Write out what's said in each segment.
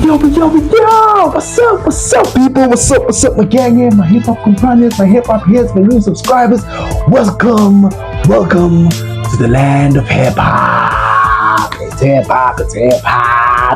Yo, what's up, people? What's up, my gang here, my hip-hop companions, my hip-hop heads, my new subscribers. Welcome to the land of hip-hop. It's hip-hop,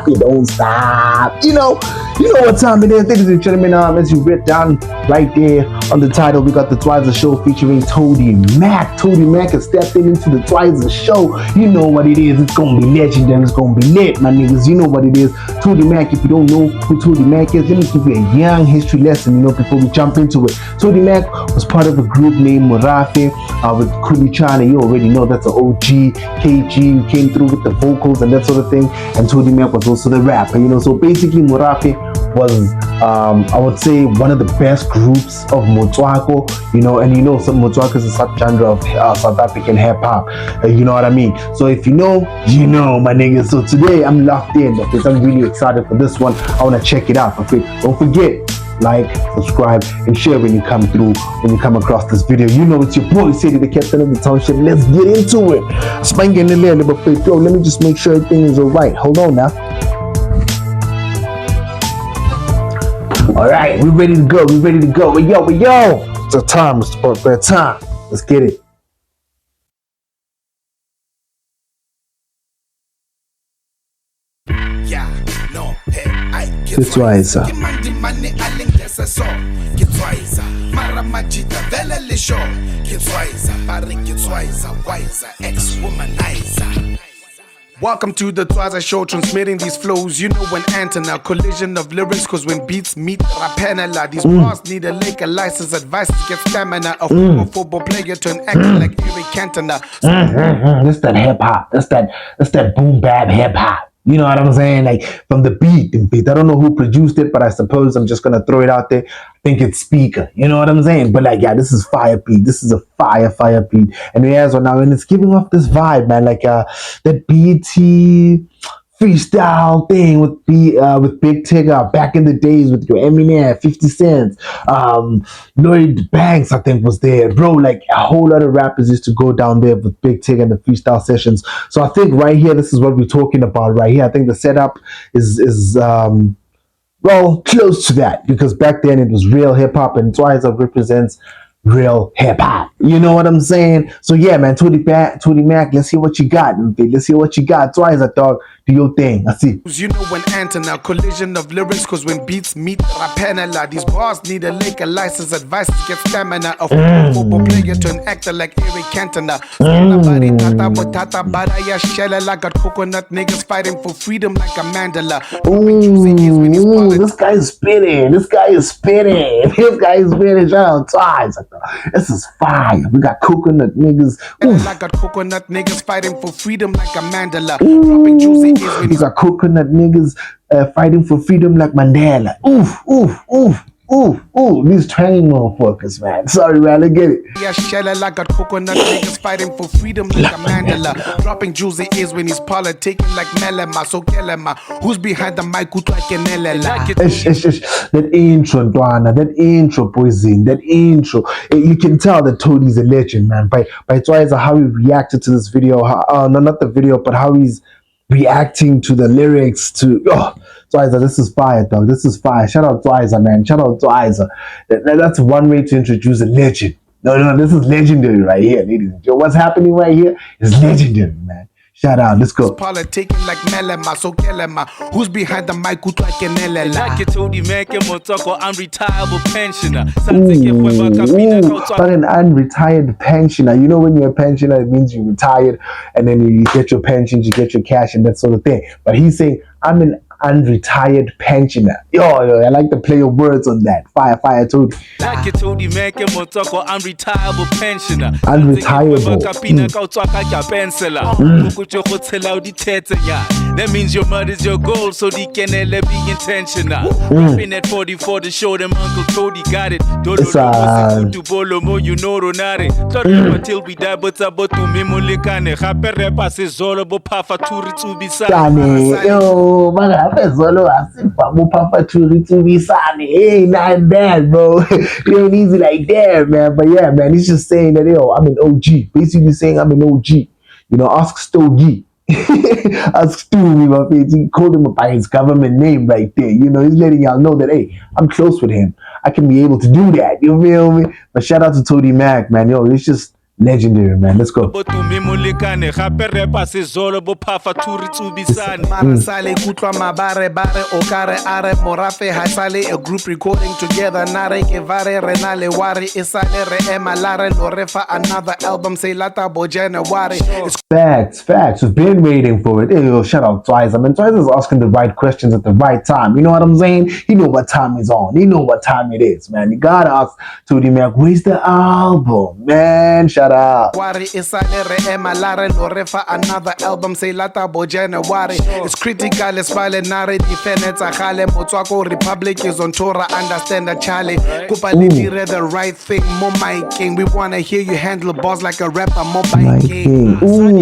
it don't stop. You know what time it is, ladies and gentlemen. As you read down right there on the title, we got the Tswyza Show featuring Towdee Mac. Towdee Mac is stepping into the Tswyza Show. You know what it is. It's gonna be legendary. It's gonna be lit, my niggas. You know what it is. Towdee Mac. If you don't know who Towdee Mac is, let me give you a young history lesson. Before we jump into it. Towdee Mac was part of a group named Morafe with Kuli Chana. You already know that's an OG. KG who came through with the vocals and that sort of thing. And Towdee Mac was also the rapper. So basically Morafe was I would say one of the best groups of Motswako, some Motswako is a subgenre of South African hip hop, you know what I mean. So if you know, my niggas. So today I'm locked in because I'm really excited for this one. I want to check it out. Okay, don't forget, like, subscribe, and share when you come through, when you come across this video. It's your boy City, the captain of the township. Let's get into it. Let me just make sure everything is alright. Hold on now. Alright, we're ready to go. Yo. It's a time, it's about that time. Let's get it. Tswyza. Welcome to the Tyzwa Show, transmitting these flows. When antenna, collision of lyrics, cause when beats meet rapanela, these bars need a liquor license, advice to get stamina. A former football player turn actor like Eric Cantona. That's that hip hop. That's that boom bap hip hop. You know what I'm saying? Like from the beat. I don't know who produced it, but I suppose I'm just gonna throw it out there. I think it's Speaker. You know what I'm saying? But this is fire beat. This is a fire beat. And it has one now, and it's giving off this vibe, man. Like that BT freestyle thing with Big Tigger back in the days with your Eminem, 50 Cent, Lloyd Banks, I think was there, bro. Like a whole lot of rappers used to go down there with Big Tigger and the freestyle sessions. So I think right here, this is what we're talking about right here. I think the setup is close to that, because back then it was real hip hop, and Tswyza represents real hip hop. You know what I'm saying? So yeah, man, Towdee Mac, let's hear what you got. Let's hear what you got. Tswyza, dog, do your thing. I see. When antenna, collision of lyrics, cause when beats meet rapanela, these bars need a liquor license, advice to get stamina. A former football player turn actor like Eric Cantona. Got coconut niggas fighting for freedom like a Mandela. This guy is spinning. Shout out Tswyza. This is fire. We got coconut niggas. I got coconut niggas fighting for freedom like a Mandela. Dropping juicy is when we got coconut niggas fighting for freedom like Mandela. These train motherfuckers, man. Sorry, man, I get it. Yeah, Shella, I got coconut niggas fighting for freedom like a Mandela. Dropping juicy is when he's politicking like Melema. So Kelema, who's behind the mic? Who like an That intro, Dwana, that intro, poison, that intro. You can tell that Towdee's a legend, man. By Tswyza, how he reacted to this video. Not the video, but how he's reacting to the lyrics. Tswyza, this is fire, dog. This is fire. Shout out Tswyza, man. Shout out Tswyza. That's one way to introduce a legend. No, this is legendary right here, ladies and gentlemen. What's happening right here is legendary, man. Shout out, let's go. Politicking like Melema, so Kelema. Who's behind the mic? Who like an Like Towdee Mac, Motswako, unretired pensioner. But an unretired pensioner. You know, when you're a pensioner, it means you're retired, and then you get your pensions, you get your cash, and that sort of thing. But he's saying, I'm an unretired pensioner. Yo, I like to play your words on that. Fire, Towdee. Like Towdee Mac, Motswako, unretired pensioner. That means your mother's your goal, so they can be intentional. Rapping at 44 to show them Uncle Towdee got it. You know Ronare. Till we die, but about to Mimolikane. Rapper repas is all about Pafa Turi to be sad. Yo, man. Hey, not bad, bro. It ain't easy like that, man. But yeah, man, he's just saying that, I'm an OG. Basically saying I'm an OG. Ask Stogie. Ask me, my face. He called him by his government name right there. You know, he's letting y'all know that, hey, I'm close with him. I can be able to do that. You feel me? But shout out to Towdee Mac, man. Yo, it's just legendary, man. Let's go. Sale kutwa mabare bare okare are morafe hasale a group recording together nare ke vare renale wari isale re emalare lorefa another album say lata bo January. Facts. We've been waiting for it. Hey, yo, shout out Tswyza. I mean, Tswyza is asking the right questions at the right time. You know what I'm saying? He know what time is on. He know what time it is, man. You gotta ask Towdee Mac, where's the album, man? Shout out. Wari isale re emalare lorefa another album say lata bo January. It's critical, it's violent, nare defense khale Motswako Republic is on tour, understand the Charlie. Kupa lidire the right thing, more my king. We wanna hear you handle boss like a rapper, more my king. Ooh.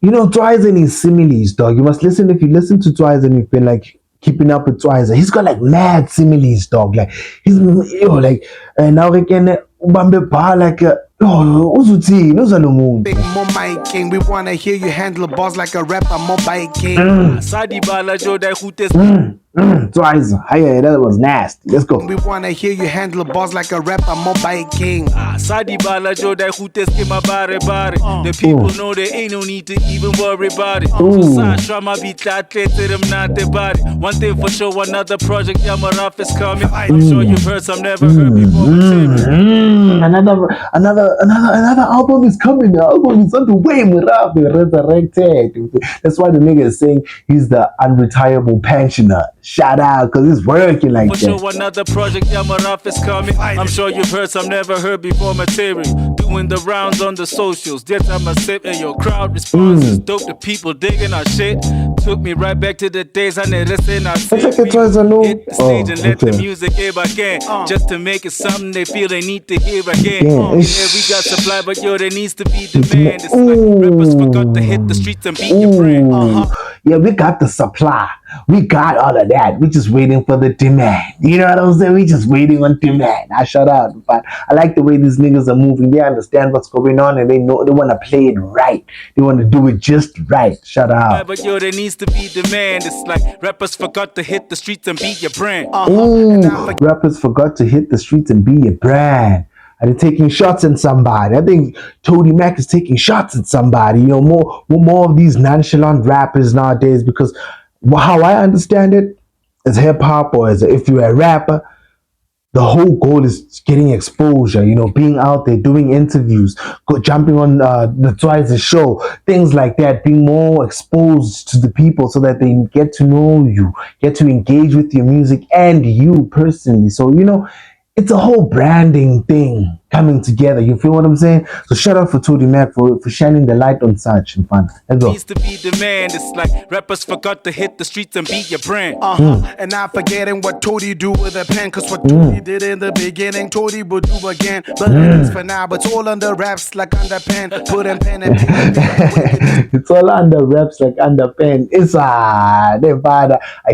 You know, Tswyza and his similes, dog. You must listen. If you listen to Tswyza and you've been like keeping up with Tswyza, he's got like mad similes, dog. Like he's like now we can ubambe ba like uzuthi nozalomuntu. Big more my king. We wanna hear you handle boss like a rapper, more my king. Tswyza, hey, that was nasty. Let's go. We wanna hear you handle boss like a rapper, more by king. The people know there ain't no need to even worry about it. One thing for sure, another project Yamaraf is coming. I'm sure you've heard some never heard before. Another album is coming. The album is on the way. Murafi resurrected. That's why the nigga is saying he's the unretirable pensioner. Shout out, cause it's working like that. For sure, another project Yamaraf is coming. I'm sure you've heard some never heard before material. Doing the rounds on the socials. This time I sip and your crowd response is dope. The people digging our shit. Took me right back to the days I never seen our It's like the Tswyza no. hit the stage and let the music hear again. Just to make it something they feel they need to hear again. Yeah, we got supply, but yo, there needs to be demand. It's like rappers forgot to hit the streets and beat your brand. Yeah, we got the supply. We got all of that. We just waiting for the demand. You know what I'm saying? We just waiting on demand. I shut up. But I like the way these niggas are moving. They understand what's going on and they know they want to play it right. They want to do it just right. Shut up. But yo, there needs to be demand. It's like rappers forgot to hit the streets and beat your brand. Rappers forgot to hit the streets and be your brand. Are they taking shots at somebody? I think Towdee Mac is taking shots at somebody. You know, more of these nonchalant rappers nowadays, because how I understand it, as hip hop or if you're a rapper, the whole goal is getting exposure, you know, being out there, doing interviews, jumping on the Tswyza Show, things like that, being more exposed to the people so that they get to know you, get to engage with your music and you personally. So, you know, it's a whole branding thing coming together. You feel what I'm saying? So shout out for Towdee Mac for shining the light on such and fun. Let's go. Needs to be demand. It's like rappers forgot to hit the streets and beat your brand. And not forgetting what Towdee do with a pen, cause what Towdee did in the beginning, Towdee would do again. But it's for now, but it's all under wraps like under pen. Put in pen and it's all under wraps like under pen. It's I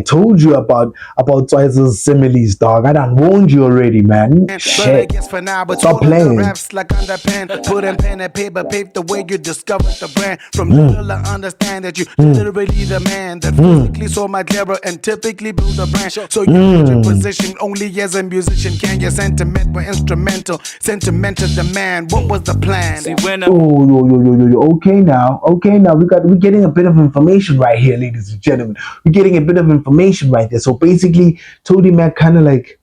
told you about Tswyza's similes, dog. I done warned you already, man. Shit. For now, but stop playing. Raps like under pen. Put in pen and paper, pave the way you discovered the brand. From little I understand that you literally the man that physically saw my clever and typically build a brand. So you're in position only as a musician. Can your sentiment were instrumental? Sentimental demand. What was the plan? See, when Okay now. We're getting a bit of information right here, ladies and gentlemen. We're getting a bit of information right there. So basically, Towdee Mac kind of like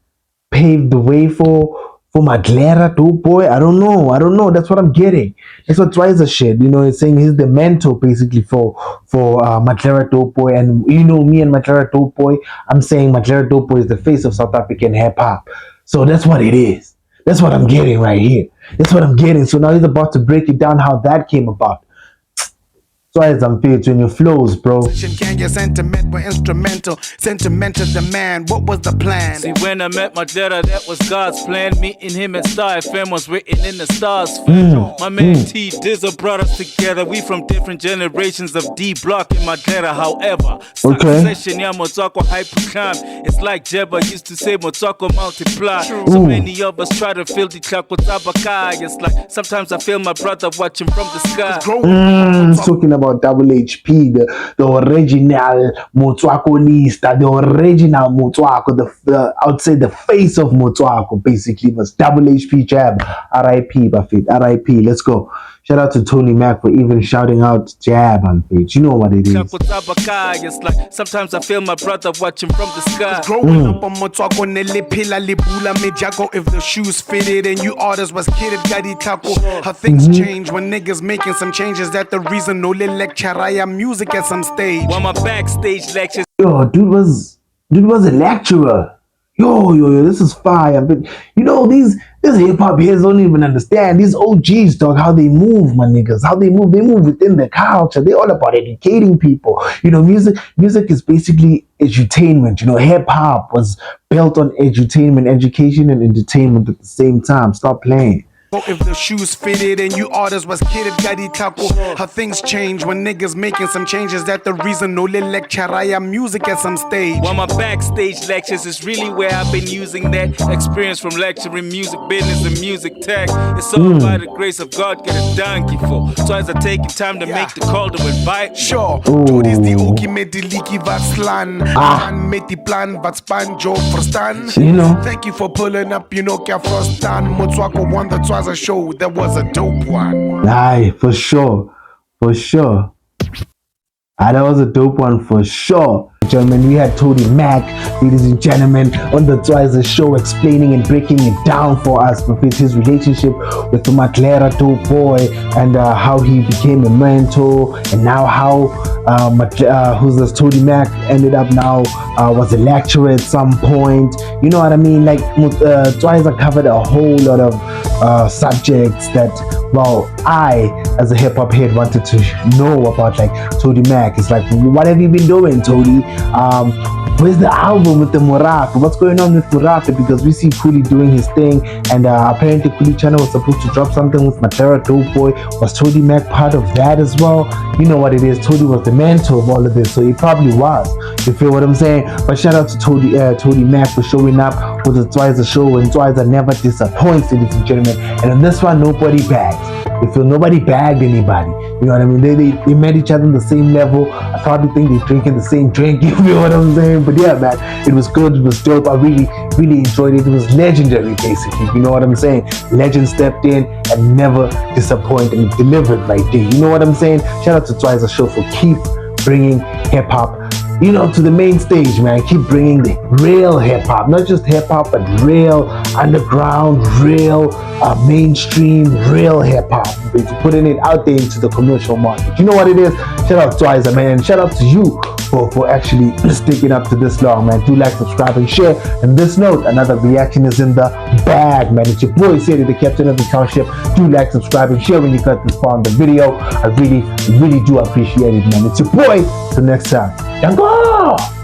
paved the way for Madlera Dope Boy. I don't know. That's what I'm getting. That's what Tswyza shit. You know, it's saying he's the mentor basically for Madlera Dope Boy. And you know, me and Madlera Dope Boy, I'm saying Madlera Dope Boy is the face of South African hip hop. So that's what it is. That's what I'm getting right here. That's what I'm getting. So now he's about to break it down how that came about. Tswyza, I'm featuring your flows, bro. Can your sentiment were instrumental? Sentimental demand. What was the plan? See, when I met my dad, that was God's plan. Meeting him at Star FM was written in the stars. My man T Dizza brought us together. We from different generations of D Block and my dad. However, session ya Motswako hyper climb. It's Just like Jebba used to say, Motswako multiply. So many of us try to fill the clock with Abakai. It's like sometimes I feel my brother watching from the sky. Talking about Double HP, the original Motswako lista, the original Motswako, I would say the face of Motswako basically was Double HP Jab. R.I.P. Buffett, R.I.P. Let's go. Shout out to Towdee Mac for even shouting out Jab on page. You know what it is. It's like sometimes I feel my brother watching from the sky. Growing up on Motswako Nelepila Libula Mijako. If the shoes fitted and you orders was kidded Gadi Taco. How things change when niggas making some changes. That the reason no lecture music at some stage. While my backstage lectures. Yo, dude was a lecturer. Yo, this is fire. But you know, these hip hop heads don't even understand. These OGs, dog, how they move, my niggas. How they move within the culture. They're all about educating people. You know, music is basically edutainment. You know, hip hop was built on edutainment, education and entertainment at the same time. Stop playing. If the shoes fitted and you orders was kidded Gadi Taco. How things change when niggas making some changes. That the reason no lecture music at some stage. While my backstage lectures is really where I've been using that experience from lecturing music business and music tech. It's all by the grace of God, get a donkey for. So as I taking time to make the call to invite. Sure, Towdee's the Oki met the leaky vatslan. And met the plan vatspan job for stan. You know. Thank you for pulling up, you know, Kia Frost Dan. Motswako won the Tswyza show, that was a dope one. Aye, for sure. That was a dope one for sure. Gentlemen, we had Towdee Mac, ladies and gentlemen, on the Tswyza show, explaining and breaking it down for us with his relationship with the Matlera dope boy and how he became a mentor, and now how who's this Towdee Mac ended up now was a lecturer at some point. You know what I mean? Like Tswyza covered a whole lot of subjects that, well, I as a hip hop head wanted to know about, like Towdee Mac. It's like, what have you been doing, Towdee? Where's the album with the Murafe? What's going on with Murafe? Because we see Kuli doing his thing, and apparently Kuli channel was supposed to drop something with Matlera dope boy. Was Towdee Mac part of that as well? You know what it is. Towdee was the mentor of all of this, so he probably was. You feel what I'm saying? But shout out to Towdee Mac for showing up with the Tswyza show, and Tswyza never disappoints, ladies and gentlemen. And on this one, nobody bags. You feel nobody bagged anybody. You know what I mean? They met each other on the same level. I probably think they're drinking the same drink. You feel what I'm saying? But yeah, man, it was good. It was dope. I really enjoyed it. It was legendary, basically. You know what I'm saying? Legend stepped in and never disappointed and delivered right there. You know what I'm saying? Shout out to Tswyza show for keep bringing hip hop, you know, to the main stage, man. Keep bringing the real hip hop, not just hip hop, but real underground, real mainstream, real hip hop. Putting it out there into the commercial market. You know what it is? Shout out to Tswyza, man. Shout out to you for actually sticking up to this long, man. Do like, subscribe, and share. And this note, another reaction is in the bag, man. It's your boy, Sadie, the captain of the township. Do like, subscribe, and share when you got this far on the video. I really do appreciate it, man. It's your boy. Till next time. Yango!